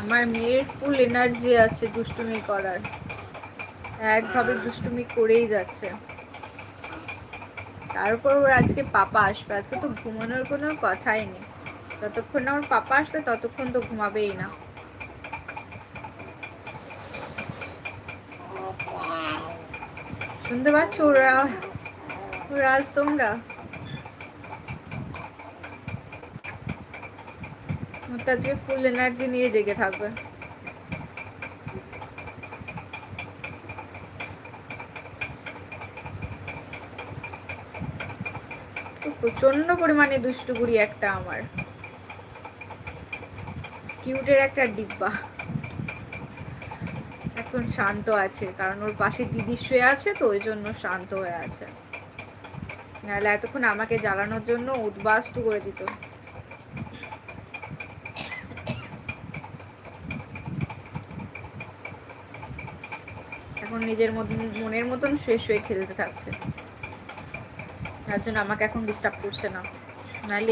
আমার মেয়ের ফুল এনার্জি আছে দুষ্টুমি করার, একভাবে দুষ্টুমি করেই যাচ্ছে। তারপর ওর আজকে পাপা আসবে, আজকে তো ঘুমানোর কোনো কথাই নেই। যতক্ষণ না ওর পাপা আসবে ততক্ষণ তো ঘুমাবেই না। শুনতে পাচ্ছ ওরা আজ তোমরা? আজকে ফুল এনার্জি নিয়ে জেগে থাকবে। প্রচন্ড পরিমাণে দুষ্টু বুড়ি একটা আমার, কিউটের একটা ডিব্বা। এখন শান্ত আছে কারণ ওর পাশে দিদি শুয়ে আছে, তো ওই জন্য শান্ত হয়ে আছে। নাহলে এতক্ষণ আমাকে জ্বালানোর জন্য উদ্বাস্তু করে দিত। এখন নিজের মনের মতন শুয়ে শুয়ে খেলতে থাকছে, তার জন্য আমাকে এখন ডিস্টার্ব করছে না। নাহলে